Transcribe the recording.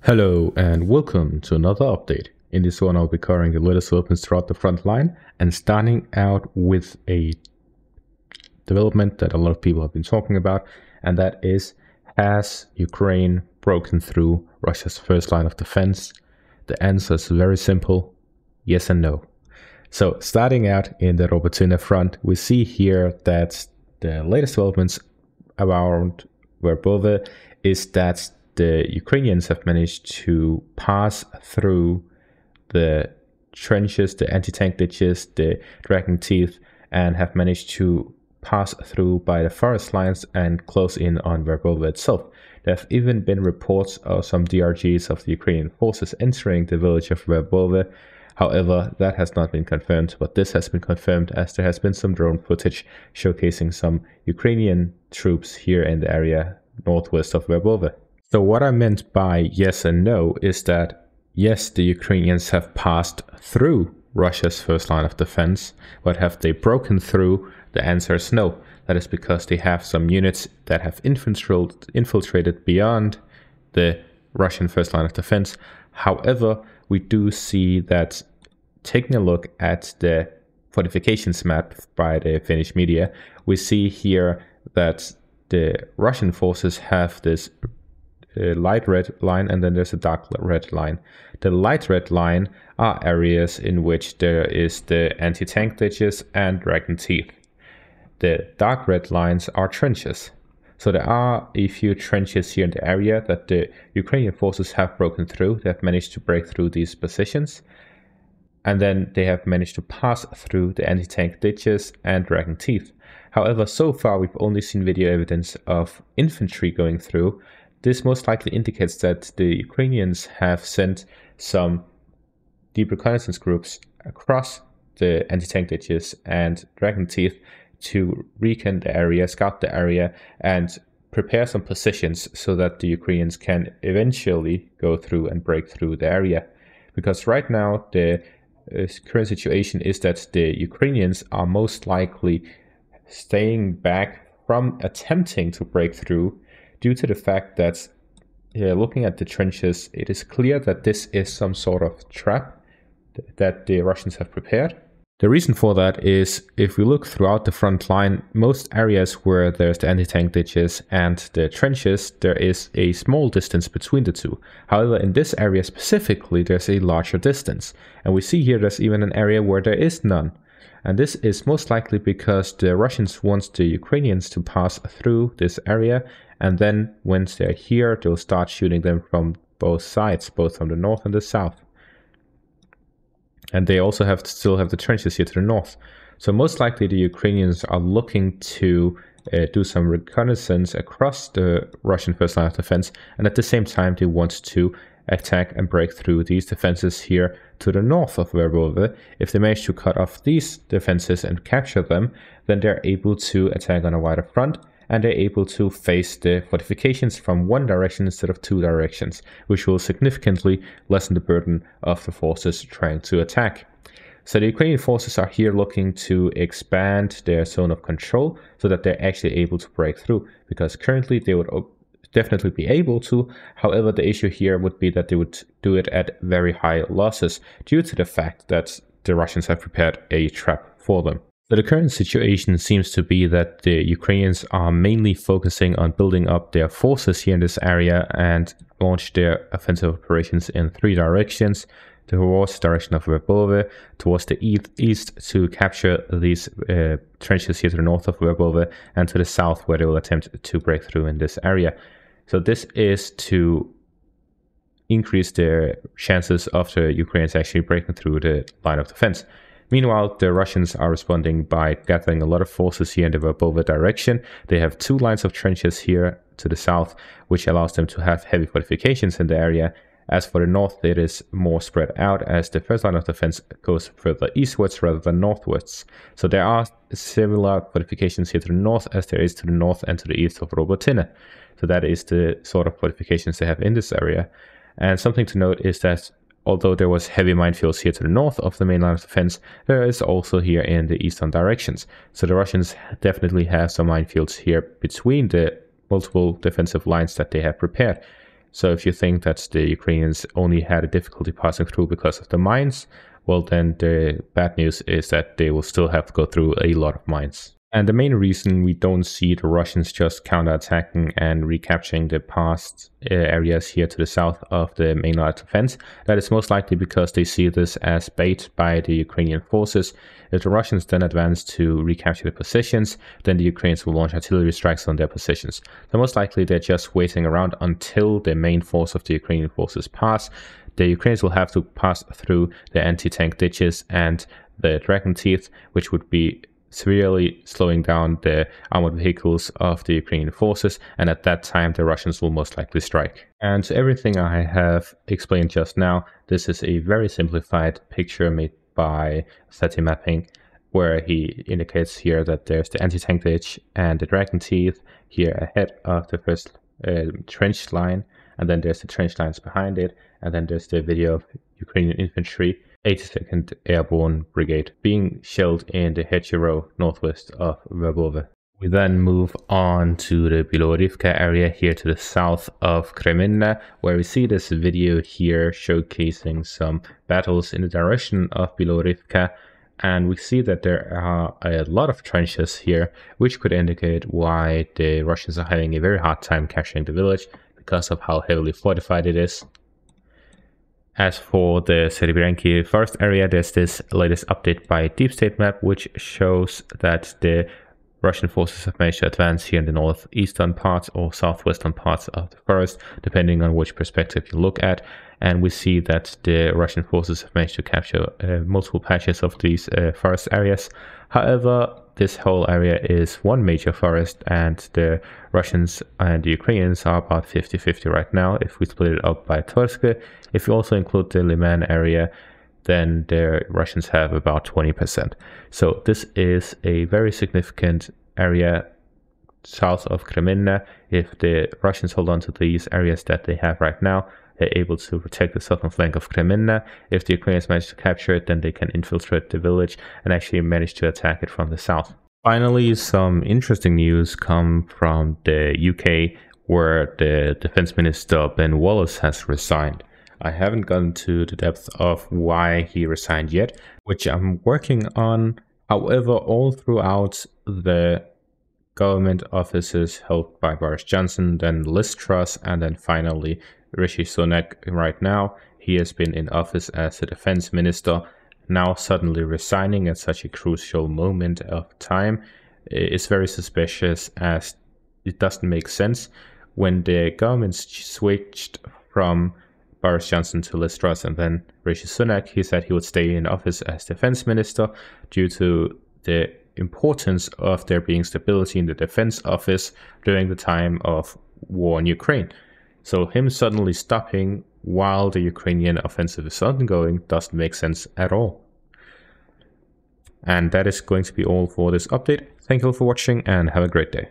Hello and welcome to another update. In this one I'll be covering the latest developments throughout the front line and starting out with a development that a lot of people have been talking about, and that is, has Ukraine broken through Russia's first line of defense? The answer is very simple, yes and no. So starting out in the Robotyne front, we see here that the latest developments around Verbove is that the Ukrainians have managed to pass through the trenches, the anti-tank ditches, the dragon teeth, and have managed to pass through by the forest lines and close in on Verbove itself. There have even been reports of some DRGs of the Ukrainian forces entering the village of Verbove. However, that has not been confirmed, but this has been confirmed as there has been some drone footage showcasing some Ukrainian troops here in the area northwest of Verbove. So what I meant by yes and no is that yes, the Ukrainians have passed through Russia's first line of defense, but have they broken through? The answer is no. That is because they have some units that have infiltrated beyond the Russian first line of defense. However, we do see that taking a look at the fortifications map by the Finnish media, we see here that the Russian forces have this light red line and then there's a dark red line. The light red line are areas in which there is the anti-tank ditches and dragon teeth. The dark red lines are trenches. So there are a few trenches here in the area that the Ukrainian forces have broken through. They have managed to break through these positions. And then they have managed to pass through the anti-tank ditches and dragon teeth. However, so far we've only seen video evidence of infantry going through. This most likely indicates that the Ukrainians have sent some deep reconnaissance groups across the anti-tank ditches and dragon teeth to recon the area, scout the area, and prepare some positions so that the Ukrainians can eventually go through and break through the area. Because right now the current situation is that the Ukrainians are most likely staying back from attempting to break through due to the fact that, looking at the trenches, it is clear that this is some sort of trap that the Russians have prepared. The reason for that is, if we look throughout the front line, most areas where there's the anti-tank ditches and the trenches, there is a small distance between the two. However, in this area specifically, there's a larger distance. And we see here there's even an area where there is none. And this is most likely because the Russians want the Ukrainians to pass through this area, and then once they're here, they'll start shooting them from both sides, both from the north and the south. And they also still have the trenches here to the north. So most likely the Ukrainians are looking to do some reconnaissance across the Russian first line of defense, and at the same time they want to attack and break through these defenses here to the north of Verbove. If they manage to cut off these defenses and capture them, then they're able to attack on a wider front, and they're able to face the fortifications from one direction instead of two directions, which will significantly lessen the burden of the forces trying to attack. So the Ukrainian forces are here looking to expand their zone of control so that they're actually able to break through, because currently they would definitely be able to. However, the issue here would be that they would do it at very high losses due to the fact that the Russians have prepared a trap for them. So the current situation seems to be that the Ukrainians are mainly focusing on building up their forces here in this area and launch their offensive operations in three directions: towards the direction of Verbove, towards the east to capture these trenches here to the north of Verbove, and to the south where they will attempt to break through in this area. So this is to increase their chances of the Ukrainians actually breaking through the line of defense. Meanwhile, the Russians are responding by gathering a lot of forces here in the Verbove direction. They have two lines of trenches here to the south, which allows them to have heavy fortifications in the area. As for the north, it is more spread out as the first line of defense goes further eastwards rather than northwards. So there are similar fortifications here to the north as there is to the north and to the east of Robotyne. So that is the sort of fortifications they have in this area. And something to note is that although there was heavy minefields here to the north of the main line of defense, there is also here in the eastern directions. So the Russians definitely have some minefields here between the multiple defensive lines that they have prepared. So if you think that the Ukrainians only had a difficulty passing through because of the mines, well, then the bad news is that they will still have to go through a lot of mines. And the main reason we don't see the Russians just counterattacking and recapturing the past areas here to the south of the main line of defense, that is most likely because they see this as bait by the Ukrainian forces. If the Russians then advance to recapture the positions, then the Ukrainians will launch artillery strikes on their positions. So most likely they're just waiting around until the main force of the Ukrainian forces pass. The Ukrainians will have to pass through the anti-tank ditches and the dragon teeth, which would be severely slowing down the armored vehicles of the Ukrainian forces, and at that time the Russians will most likely strike. And to everything I have explained just now, this is a very simplified picture made by Seti Mapping, where he indicates here that there's the anti-tank ditch and the dragon teeth here ahead of the first trench line, and then there's the trench lines behind it, and then there's the video of Ukrainian infantry 82nd Airborne Brigade being shelled in the hedgerow northwest of Verbove. We then move on to the Bilorivka area here to the south of Kreminna, where we see this video here showcasing some battles in the direction of Bilorivka, and we see that there are a lot of trenches here, which could indicate why the Russians are having a very hard time capturing the village because of how heavily fortified it is. As for the Serebrenki forest area, there's this latest update by Deep State Map, which shows that the Russian forces have managed to advance here in the northeastern parts or southwestern parts of the forest, depending on which perspective you look at. And we see that the Russian forces have managed to capture multiple patches of these forest areas. However, this whole area is one major forest, and the Russians and the Ukrainians are about 50-50 right now if we split it up by Torske. If you also include the Liman area, then the Russians have about 20%. So this is a very significant area south of Kreminna. If the Russians hold on to these areas that they have right now, they're able to protect the southern flank of Kreminna. If the Ukrainians manage to capture it, then they can infiltrate the village and actually manage to attack it from the south. Finally, some interesting news come from the UK, where the Defense Minister Ben Wallace has resigned. I haven't gotten to the depth of why he resigned yet, which I'm working on. However, all throughout the government offices held by Boris Johnson, then Liz Truss, and then finally Rishi Sunak right now, he has been in office as the defense minister. Now suddenly resigning at such a crucial moment of time is very suspicious, as it doesn't make sense. When the government switched from Boris Johnson to Liz Truss and then Rishi Sunak, he said he would stay in office as defense minister due to the importance of there being stability in the defense office during the time of war in Ukraine. So him suddenly stopping while the Ukrainian offensive is ongoing doesn't make sense at all. And that is going to be all for this update. Thank you all for watching and have a great day.